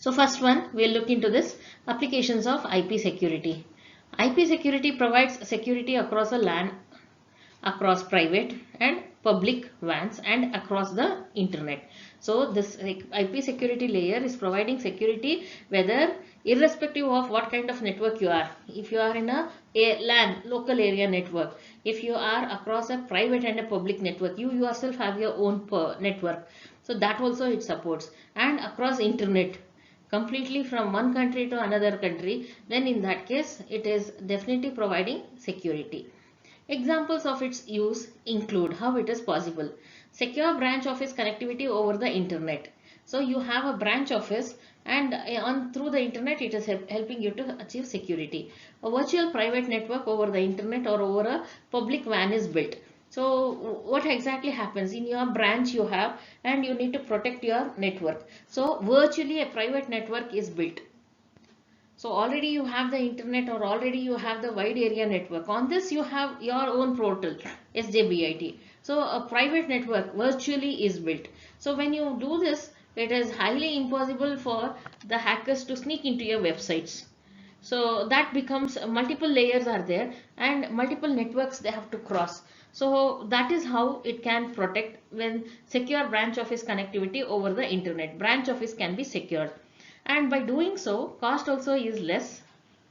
So first one, we'll look into this applications of IP security. IP security provides security across a LAN, across private and public WANs and across the internet. So this IP security layer is providing security whether irrespective of what kind of network you are. If you are in a LAN, local area network, if you are across a private and a public network, you yourself have your own network. So that also it supports, and across internet completely from one country to another country, then in that case it is definitely providing security. Examples of its use include how it is possible. Secure branch office connectivity over the internet. So you have a branch office and through the internet it is helping you to achieve security. A virtual private network over the internet or over a public WAN is built. So what exactly happens in your branch you have, and you need to protect your network. So virtually a private network is built. So already you have the internet or already you have the wide area network. On this you have your own portal, SJBIT. So a private network virtually is built. So when you do this, it is highly impossible for the hackers to sneak into your websites. So that becomes multiple layers are there and multiple networks they have to cross. So that is how it can protect when secure branch office connectivity over the internet. Branch office can be secured. And by doing so, cost also is less,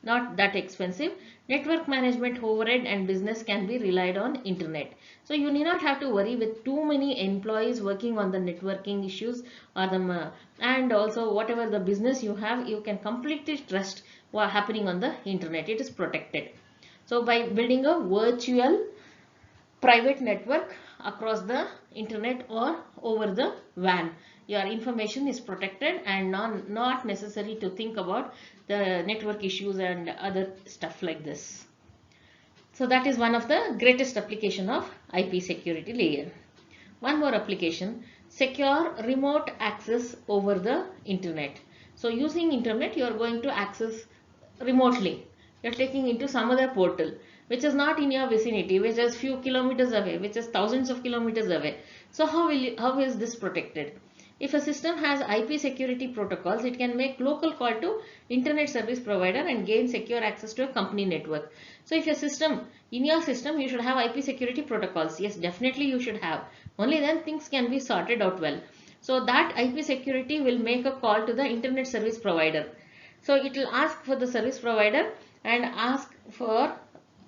not that expensive. Network management overhead and business can be relied on internet. So you need not have to worry with too many employees working on the networking issues or the and also whatever the business you have, you can completely trust what happening on the internet. It is protected. So by building a virtual private network across the internet or over the WAN, your information is protected and not necessary to think about the network issues and other stuff like this. So that is one of the greatest application of IP security layer. One more application, secure remote access over the internet. So using internet you are going to access remotely. You are taking into some other portal which is not in your vicinity, which is few kilometers away, which is thousands of kilometers away. So how is this protected? If a system has IP security protocols, it can make local call to internet service provider and gain secure access to a company network. So if in your system you should have IP security protocols. Yes, definitely you should have. Only then things can be sorted out well. So that IP security will make a call to the internet service provider. So it will ask for the service provider and ask for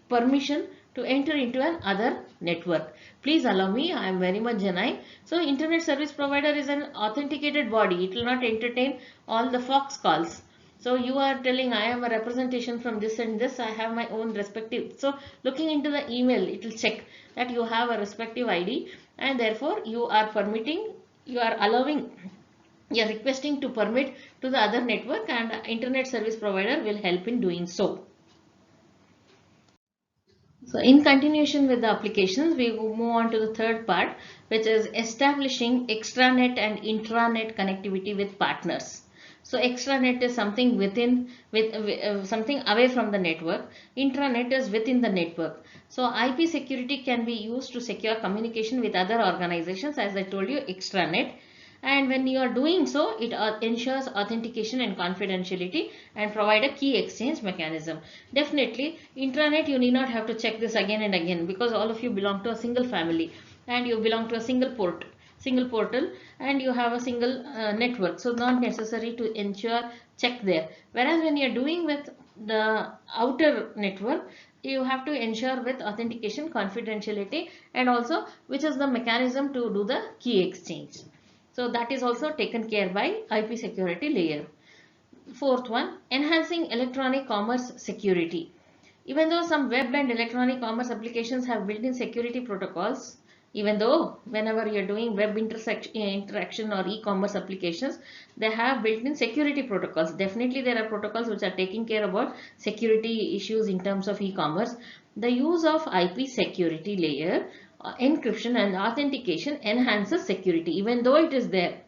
permission to enter into an other network. Please allow me, I am very much genuine. So internet service provider is an authenticated body. It will not entertain all the fox calls. So you are telling I am a representation from this and this, I have my own respective. So looking into the email, it will check that you have a respective ID and therefore you are permitting, you are allowing, you are requesting to permit to the other network, and internet service provider will help in doing so. So in continuation with the applications, we will move on to the third part, which is establishing extranet and intranet connectivity with partners. So extranet is something something away from the network. Intranet is within the network. So IP security can be used to secure communication with other organizations, as I told you, extranet. And when you are doing so, it ensures authentication and confidentiality and provide a key exchange mechanism. Definitely intranet you need not have to check this again and again, because all of you belong to a single family and you belong to a single portal and you have a single network, so not necessary to ensure check there. Whereas when you are doing with the outer network, you have to ensure with authentication, confidentiality, and also which is the mechanism to do the key exchange. So that is also taken care by IP security layer. Fourth one, enhancing electronic commerce security. Even though some web and electronic commerce applications have built-in security protocols, even though whenever you are doing web interaction or e-commerce applications, they have built-in security protocols. Definitely there are protocols which are taking care about security issues in terms of e-commerce. The use of IP security layer, encryption and authentication enhances security, even though it is there.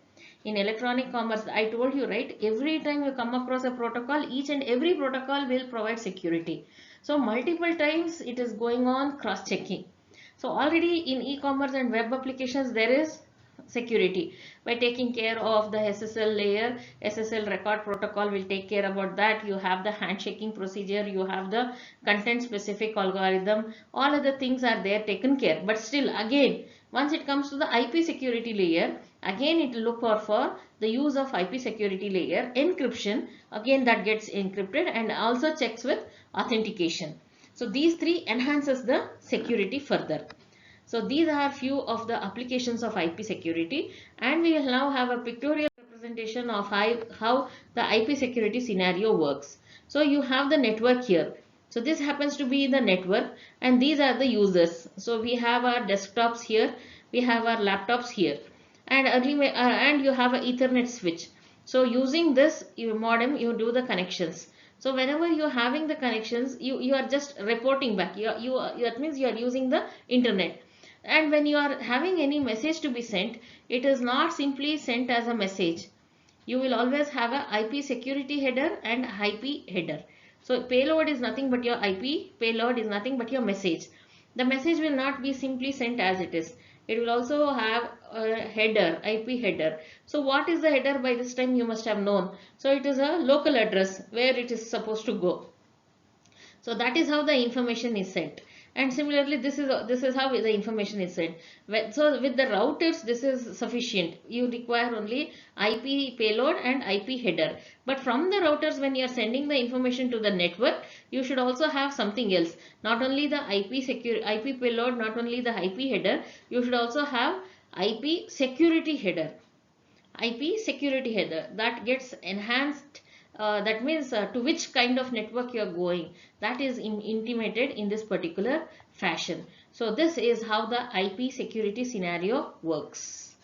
In electronic commerce, I told you, right, every time you come across a protocol, each and every protocol will provide security. So multiple times it is going on cross-checking. So already in e-commerce and web applications there is security by taking care of the SSL layer. SSL record protocol will take care about that. You have the handshaking procedure, you have the content specific algorithm, all other things are there taken care. But still again, once it comes to the IP security layer, again it will look for the use of IP security layer encryption. Again that gets encrypted and also checks with authentication. So these three enhances the security further. So these are few of the applications of IP security, and we will now have a pictorial representation of how the IP security scenario works. So you have the network here. So this happens to be the network and these are the users. So we have our desktops here, we have our laptops here, and and you have an Ethernet switch. So using this modem you do the connections. So whenever you are having the connections, you are just reporting back. That means you are using the internet. And when you are having any message to be sent, it is not simply sent as a message. You will always have a IP security header and IP header. So payload is nothing but your IP, payload is nothing but your message. The message will not be simply sent as it is. It will also have a header, IP header. So what is the header? By this time you must have known. So it is a local address where it is supposed to go. So that is how the information is sent. And similarly, this is how the information is sent. So with the routers, this is sufficient. You require only IP payload and IP header. But from the routers, when you are sending the information to the network, you should also have something else. Not only the IP payload, not only the IP header, you should also have IP security header. IP security header that gets enhanced. That means to which kind of network you are going, that is intimated in this particular fashion. So this is how the IP security scenario works.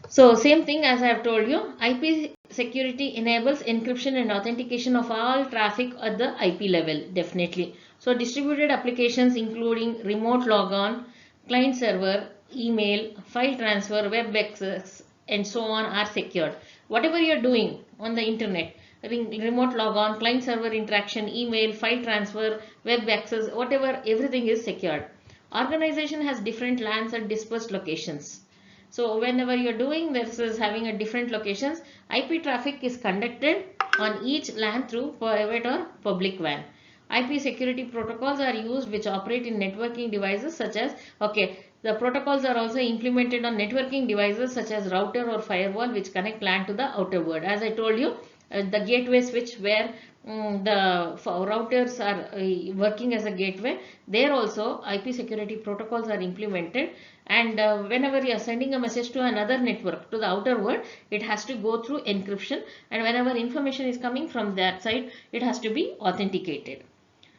So same thing as I have told you, IP security enables encryption and authentication of all traffic at the IP level, definitely. So distributed applications including remote logon, client server, email, file transfer, web access and so on are secured. Whatever you are doing on the internet, remote logon, client server interaction, email, file transfer, web access, whatever, everything is secured. Organization has different LANs at dispersed locations. So whenever you're doing this is having a different locations, IP traffic is conducted on each LAN through private or public WAN. IP security protocols are used which operate in networking devices such as, okay, the protocols are also implemented on networking devices such as router or firewall which connect LAN to the outer world. As I told you, the gateway switch where the routers are working as a gateway, there also IP security protocols are implemented, and whenever you are sending a message to another network, to the outer world, it has to go through encryption, and whenever information is coming from that side, it has to be authenticated.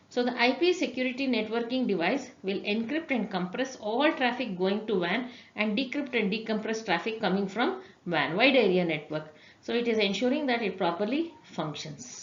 So the IP security networking device will encrypt and compress all traffic going to WAN and decrypt and decompress traffic coming from WAN, wide area network. So it is ensuring that it properly functions.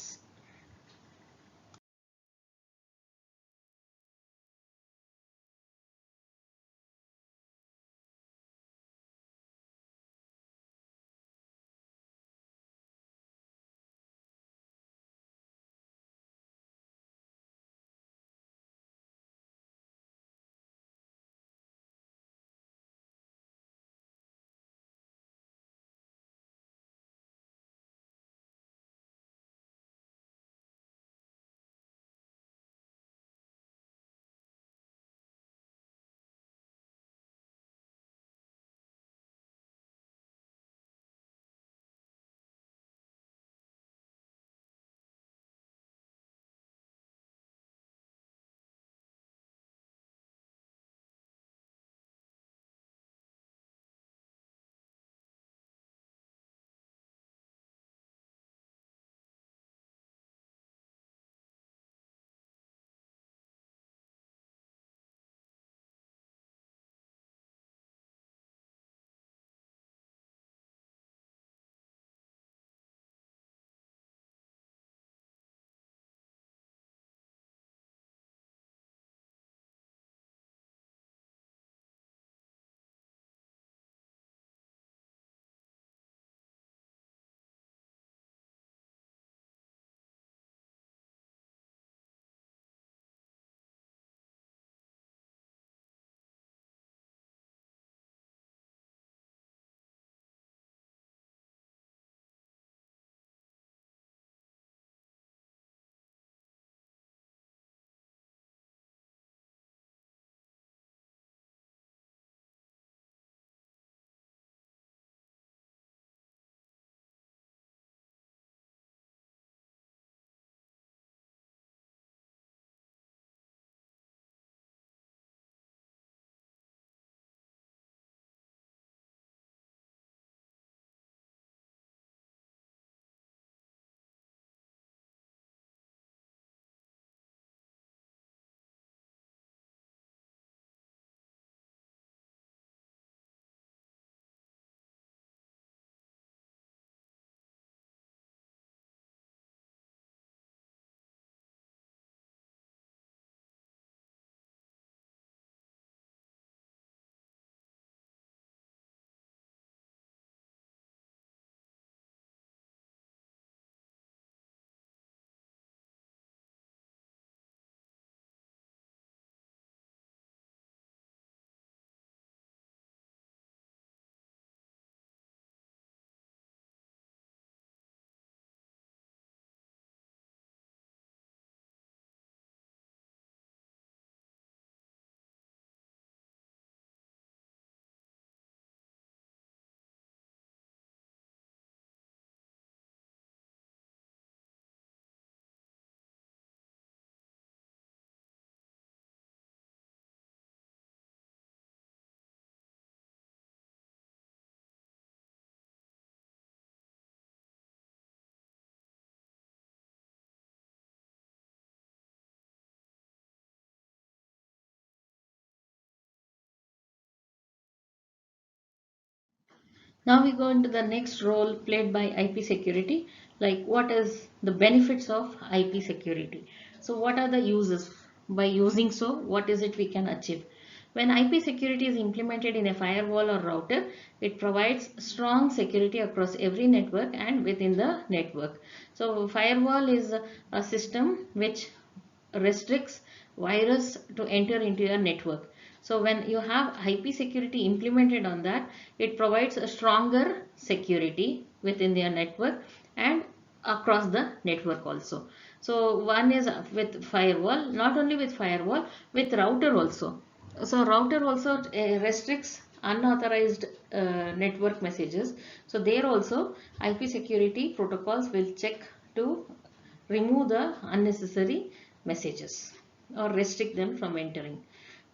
Now we go into the next role played by IP security, like what is the benefits of IP security. So what are the uses? By using so, what is it we can achieve? When IP security is implemented in a firewall or router, it provides strong security across every network and within the network. So firewall is a system which restricts virus to enter into your network. So when you have IP security implemented on that, it provides a stronger security within their network and across the network also. So one is with firewall, not only with firewall, with router also. So router also restricts unauthorized network messages. So there also IP security protocols will check to remove the unnecessary messages or restrict them from entering.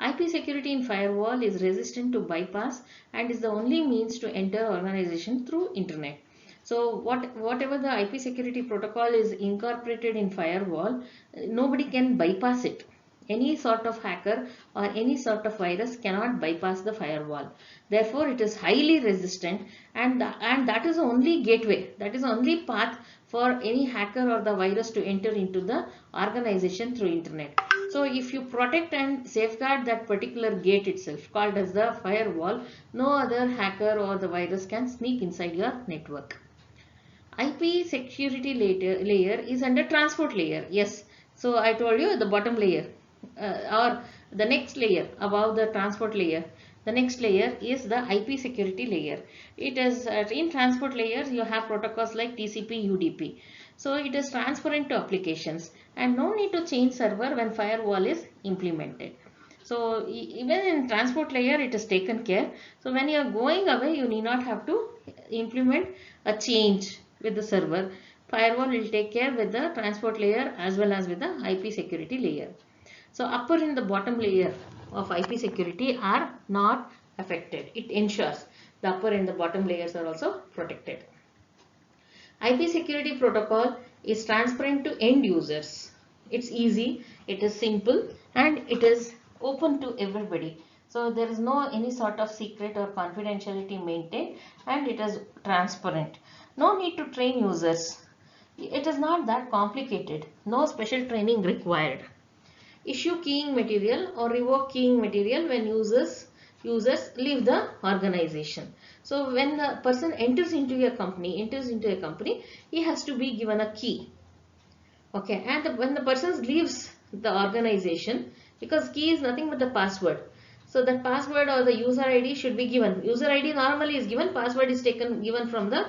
IP security in firewall is resistant to bypass and is the only means to enter organization through internet. So whatever the IP security protocol is incorporated in firewall, nobody can bypass it. Any sort of hacker or any sort of virus cannot bypass the firewall. Therefore, it is highly resistant, and that is the only gateway, that is the only path for any hacker or the virus to enter into the organization through internet. So if you protect and safeguard that particular gate itself called as the firewall, no other hacker or the virus can sneak inside your network. IP security layer is under transport layer. Yes, so I told you the bottom layer or the next layer above the transport layer. The next layer is the IP security layer. It is in transport layers you have protocols like TCP, UDP. So it is transparent to applications and no need to change server when firewall is implemented. So even in transport layer it is taken care. So when you are going away, you need not have to implement a change with the server. Firewall will take care with the transport layer as well as with the IP security layer. So upper and the bottom layer of IP security are not affected. It ensures the upper and the bottom layers are also protected. IP security protocol is transparent to end users. It's easy, it is simple, and it is open to everybody. So there is no any sort of secret or confidentiality maintained, and it is transparent. No need to train users. It is not that complicated. No special training required. Issue keying material or revoke keying material when users leave the organization. So when the person enters into a company, he has to be given a key. Okay, and when the person leaves the organization, because key is nothing but the password. So that password or the user ID should be given. User ID normally is given, password is given from the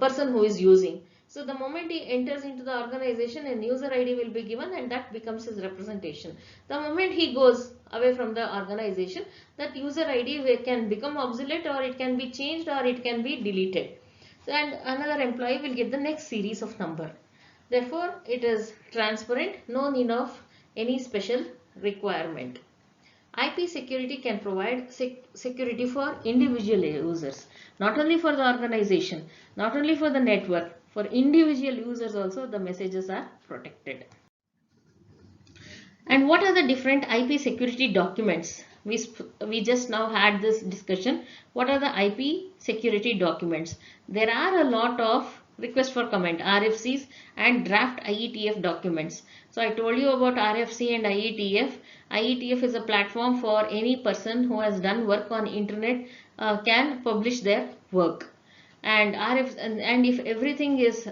person who is using. So the moment he enters into the organization, a user ID will be given and that becomes his representation. The moment he goes away from the organization, that user ID can become obsolete or it can be changed or it can be deleted. So, and another employee will get the next series of number. Therefore, it is transparent, no need of any special requirement. IP security can provide security for individual users, not only for the organization, not only for the network, for individual users also the messages are protected. And what are the different IP security documents? We just now had this discussion. What are the IP security documents? There are a lot of request for comment, RFCs and draft IETF documents. So I told you about RFC and IETF. IETF is a platform for any person who has done work on internet can publish their work. And and if everything is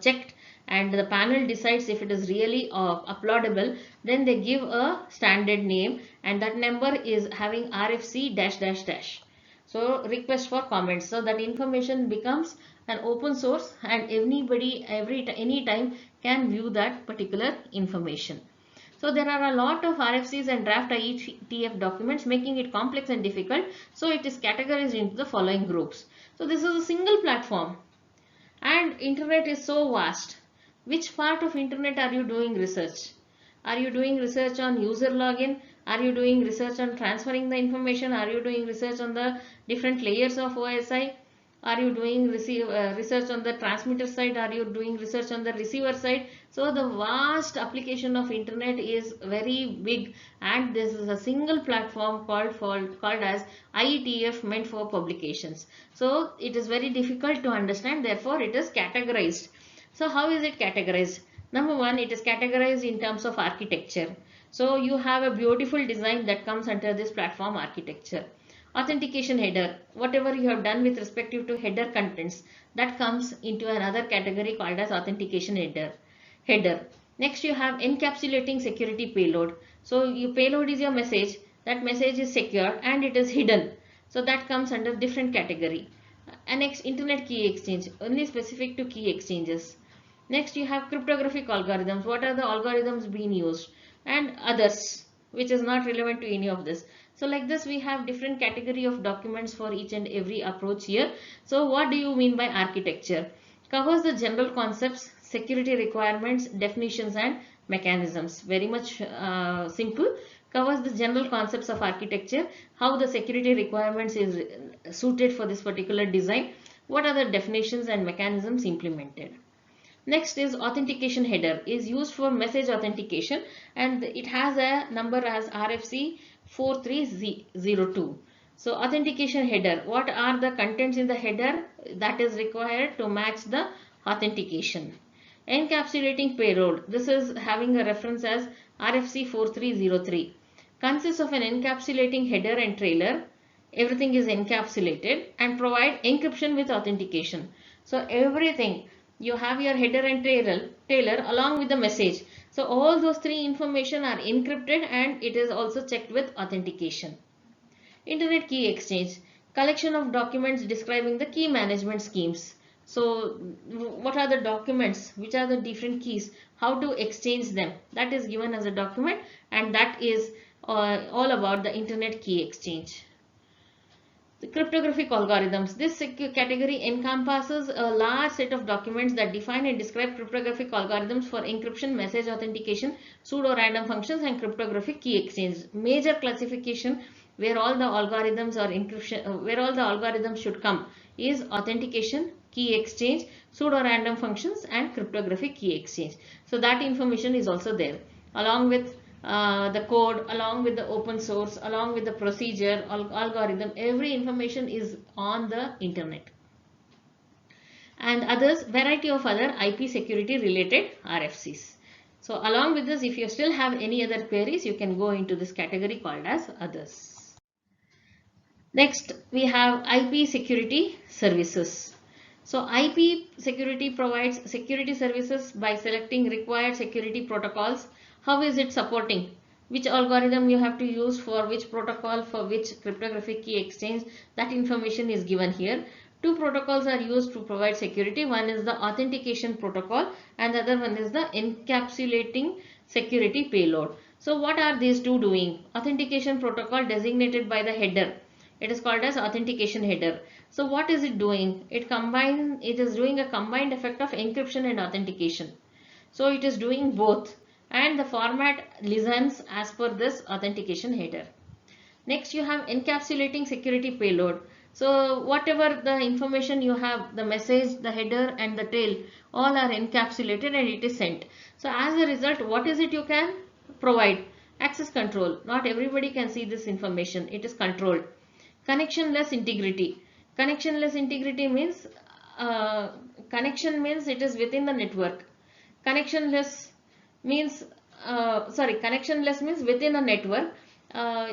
checked and the panel decides if it is really uploadable, then they give a standard name and that number is having RFC dash dash dash. So request for comments. So that information becomes an open source and anybody anytime can view that particular information. So there are a lot of RFCs and draft IETF documents making it complex and difficult. So it is categorized into the following groups. So this is a single platform and internet is so vast. Which part of internet are you doing research? Are you doing research on user login? Are you doing research on transferring the information? Are you doing research on the different layers of OSI? Are you doing research on the transmitter side? Are you doing research on the receiver side? So the vast application of internet is very big, and this is a single platform called as IETF, meant for publications. So it is very difficult to understand, therefore it is categorized. So how is it categorized? Number one, it is categorized in terms of architecture. So you have a beautiful design that comes under this platform architecture. Authentication header, whatever you have done with respect to header contents, that comes into another category called as authentication header. Next you have encapsulating security payload. So your payload is your message, that message is secured and it is hidden. So that comes under different category. And next, internet key exchange, only specific to key exchanges. Next you have cryptographic algorithms, what are the algorithms being used, and others, which is not relevant to any of this. So like this we have different category of documents for each and every approach here. So what do you mean by architecture? Covers the general concepts, security requirements, definitions and mechanisms. Very much simple. Covers the general concepts of architecture, how the security requirements is suited for this particular design, what are the definitions and mechanisms implemented. Next is authentication header, is used for message authentication, and it has a number as RFC 4302. So authentication header, what are the contents in the header that is required to match the authentication. Encapsulating payload, this is having a reference as RFC 4303. Consists of an encapsulating header and trailer. Everything is encapsulated and provide encryption with authentication. So everything, you have your header and trailer along with the message. So all those three information are encrypted and it is also checked with authentication. Internet key exchange, collection of documents describing the key management schemes. So what are the documents, which are the different keys, how to exchange them, that is given as a document, and that is all about the internet key exchange. The cryptographic algorithms. This category encompasses a large set of documents that define and describe cryptographic algorithms for encryption, message authentication, pseudo-random functions and cryptographic key exchange. Major classification where all the algorithms or encryption, where all the algorithms should come is authentication, key exchange, pseudo-random functions and cryptographic key exchange. So that information is also there along with the code, along with the open source, along with the procedure, algorithm, every information is on the internet. And others, variety of other IP security related RFCs. So along with this, if you still have any other queries, you can go into this category called as others. Next, we have IP security services. So IP security provides security services by selecting required security protocols. How is it supporting? Which algorithm you have to use for which protocol, for which cryptographic key exchange, that information is given here. Two protocols are used to provide security. One is the authentication protocol and the other one is the encapsulating security payload. So what are these two doing? Authentication protocol designated by the header. It is called as authentication header. So what is it doing? It is doing a combined effect of encryption and authentication. So it is doing both, and the format listens as per this authentication header. Next you have encapsulating security payload. So whatever the information you have, the message, the header and the tail, all are encapsulated and it is sent. So as a result, what is it you can provide? Access control. Not everybody can see this information. It is controlled. Connectionless integrity. Connectionless integrity means connection means it is within the network. Connectionless means connectionless means within a network.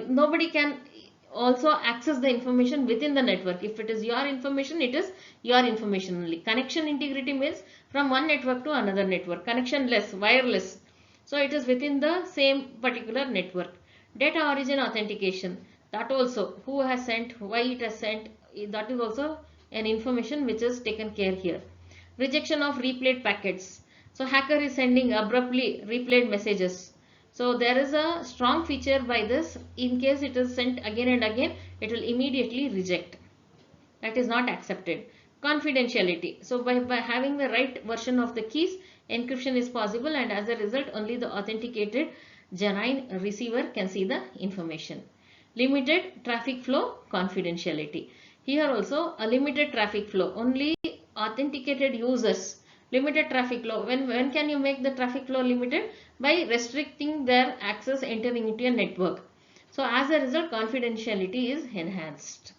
Nobody can also access the information within the network. If it is your information, it is your information only. Connection integrity means from one network to another network. Connectionless, wireless. So it is within the same particular network. Data origin authentication. That also, who has sent, why it has sent, that is also an information which is taken care here. Rejection of replayed packets. So hacker is sending abruptly replayed messages. So there is a strong feature by this. In case it is sent again and again, it will immediately reject. That is not accepted. Confidentiality. So by having the right version of the keys, encryption is possible, and as a result only the authenticated genuine receiver can see the information. Limited traffic flow confidentiality. Here also a limited traffic flow, only authenticated users, limited traffic flow. When can you make the traffic flow limited? By restricting their access entering into a network. So as a result, confidentiality is enhanced.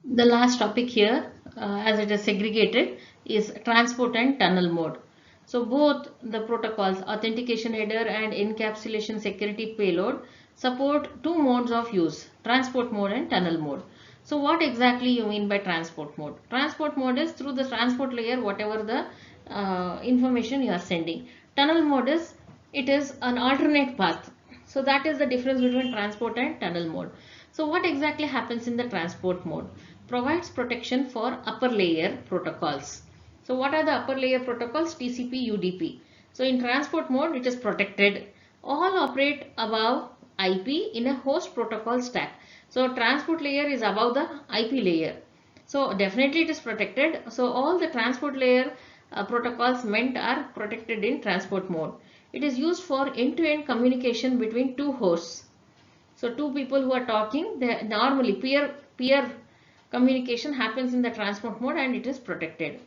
The last topic here, as it is segregated, is transport and tunnel mode. So both the protocols, authentication header and encapsulation security payload, support two modes of use, transport mode and tunnel mode. So what exactly you mean by transport mode? Transport mode is through the transport layer, whatever the information you are sending. Tunnel mode is, it is an alternate path. So that is the difference between transport and tunnel mode. So what exactly happens in the transport mode? Provides protection for upper layer protocols. So what are the upper layer protocols? TCP, UDP. So in transport mode, it is protected. All operate above IP in a host protocol stack. So transport layer is above the IP layer. So definitely it is protected. So all the transport layer protocols meant are protected in transport mode. It is used for end-to-end communication between two hosts. So two people who are talking, they normally peer communication happens in the transport mode and it is protected.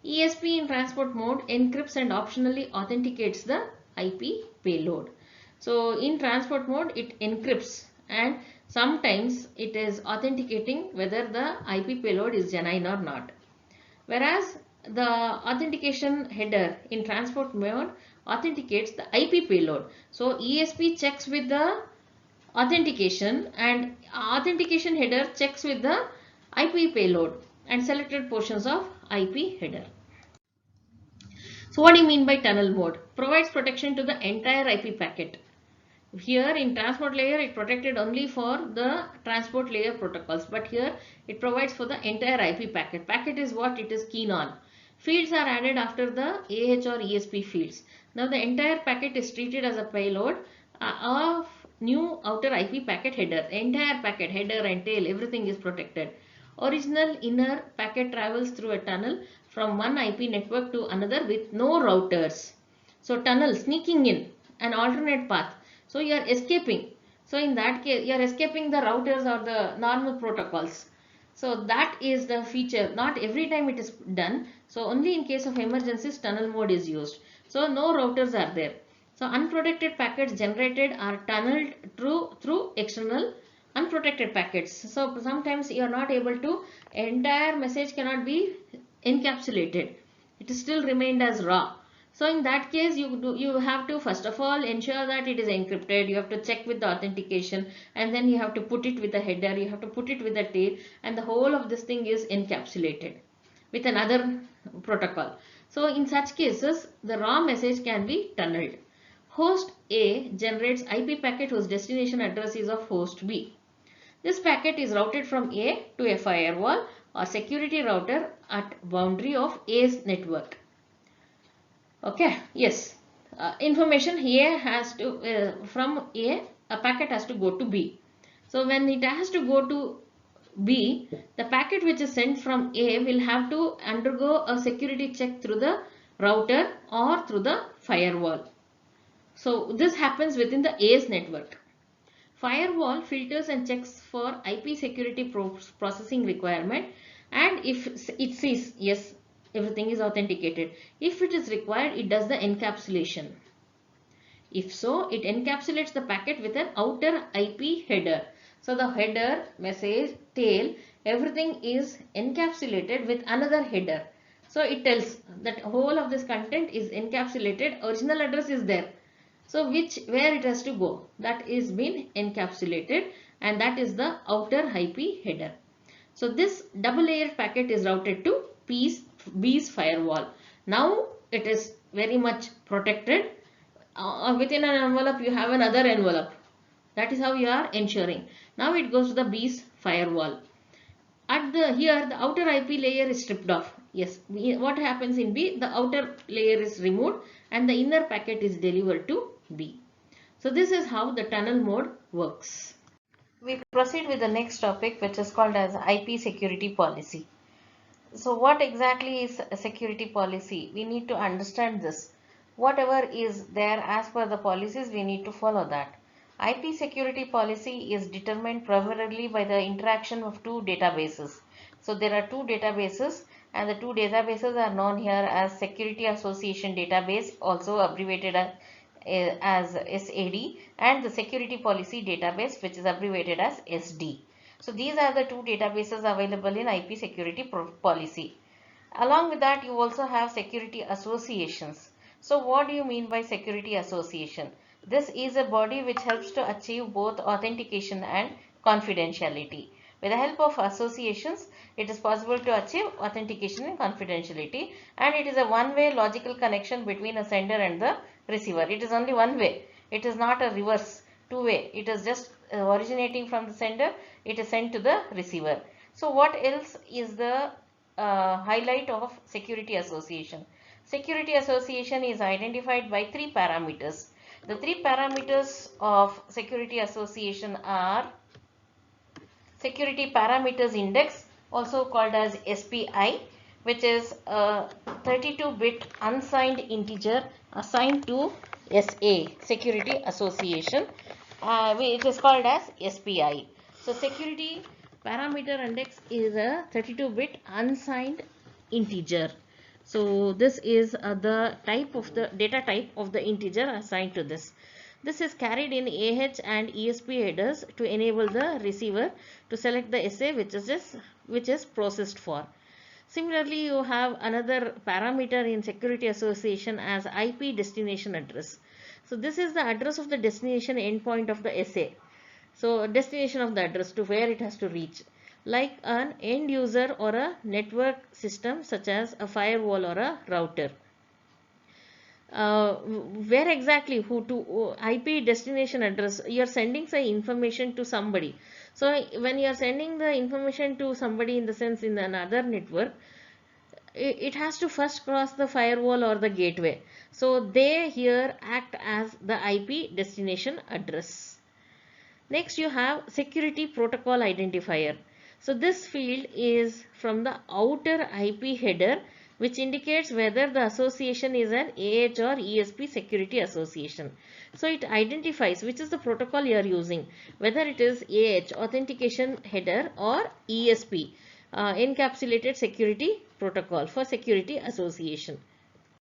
ESP in transport mode encrypts and optionally authenticates the IP payload. So in transport mode it encrypts and sometimes it is authenticating whether the IP payload is genuine or not. Whereas the authentication header in transport mode authenticates the IP payload. So ESP checks with the authentication and authentication header checks with the IP payload and selected portions of IP header. So what do you mean by tunnel mode? Provides protection to the entire IP packet. Here in transport layer it protected only for the transport layer protocols, but here it provides for the entire IP packet. Packet is what it is keen on. Fields are added after the AH or ESP fields. Now the entire packet is treated as a payload of new outer IP packet header. Entire packet, header and tail, everything is protected. Original inner packet travels through a tunnel from one IP network to another with no routers. So tunnel, sneaking in, an alternate path. So you are escaping. So in that case, you are escaping the routers or the normal protocols. So that is the feature. Not every time it is done. So only in case of emergencies, tunnel mode is used. So no routers are there. So unprotected packets generated are tunneled through external unprotected packets. So sometimes you are not able to, entire message cannot be encapsulated. It is still remained as raw. So in that case, you have to first of all ensure that it is encrypted. You have to check with the authentication and then you have to put it with the header. You have to put it with the tail and the whole of this thing is encapsulated with another protocol. So in such cases, the raw message can be tunneled. Host A generates IP packet whose destination address is of host B. This packet is routed from A to a firewall or security router at boundary of A's network. Okay, yes. Information A has to, from a packet has to go to B. So when it has to go to B, the packet which is sent from A will have to undergo a security check through the router or through the firewall. So this happens within the A's network. Firewall filters and checks for IP security processing requirement, and if it sees yes, everything is authenticated. If it is required, it does the encapsulation. If so, it encapsulates the packet with an outer IP header. So the header, message, tail, everything is encapsulated with another header. So it tells that whole of this content is encapsulated. Original address is there. So where it has to go, that is been encapsulated, and that is the outer IP header. So this double layered packet is routed to B's firewall. Now it is very much protected. Within an envelope you have another envelope. That is how you are ensuring. Now it goes to the B's firewall. Here the outer IP layer is stripped off. Yes, what happens in B? The outer layer is removed and the inner packet is delivered to B. So this is how the tunnel mode works. We proceed with the next topic, which is called as IP security policy. So what exactly is a security policy? We need to understand this. Whatever is there as per the policies, we need to follow that. IP security policy is determined primarily by the interaction of two databases. So there are two databases, and the two databases are known here as Security Association Database, also abbreviated as SAD, and the Security Policy Database, which is abbreviated as SD. So these are the two databases available in IP security policy. Along with that, you also have security associations. So what do you mean by security association? This is a body which helps to achieve both authentication and confidentiality. With the help of associations, it is possible to achieve authentication and confidentiality, and it is a one-way logical connection between a sender and the receiver. It is only one way. It is not a reverse two-way. It is just originating from the sender. It is sent to the receiver. So what else is the highlight of security association? Security association is identified by three parameters. The three parameters of security association are security parameters index, also called as SPI, which is a 32-bit unsigned integer assigned to SA, security association. It is called as SPI. So security parameter index is a 32-bit unsigned integer. So this is the type of the data type of the integer assigned to this. This is carried in AH and ESP headers to enable the receiver to select the SA which is processed for. Similarly, you have another parameter in security association as IP destination address. So this is the address of the destination endpoint of the SA. So destination of the address to where it has to reach, like an end user or a network system such as a firewall or a router. Where exactly IP destination address, you are sending say information to somebody. So when you are sending the information to somebody, in the sense in another network, it has to first cross the firewall or the gateway. So they here act as the IP destination address. Next you have security protocol identifier. So this field is from the outer IP header, which indicates whether the association is an AH or ESP security association. So it identifies which is the protocol you are using, whether it is AH authentication header or ESP encapsulated security protocol for security association.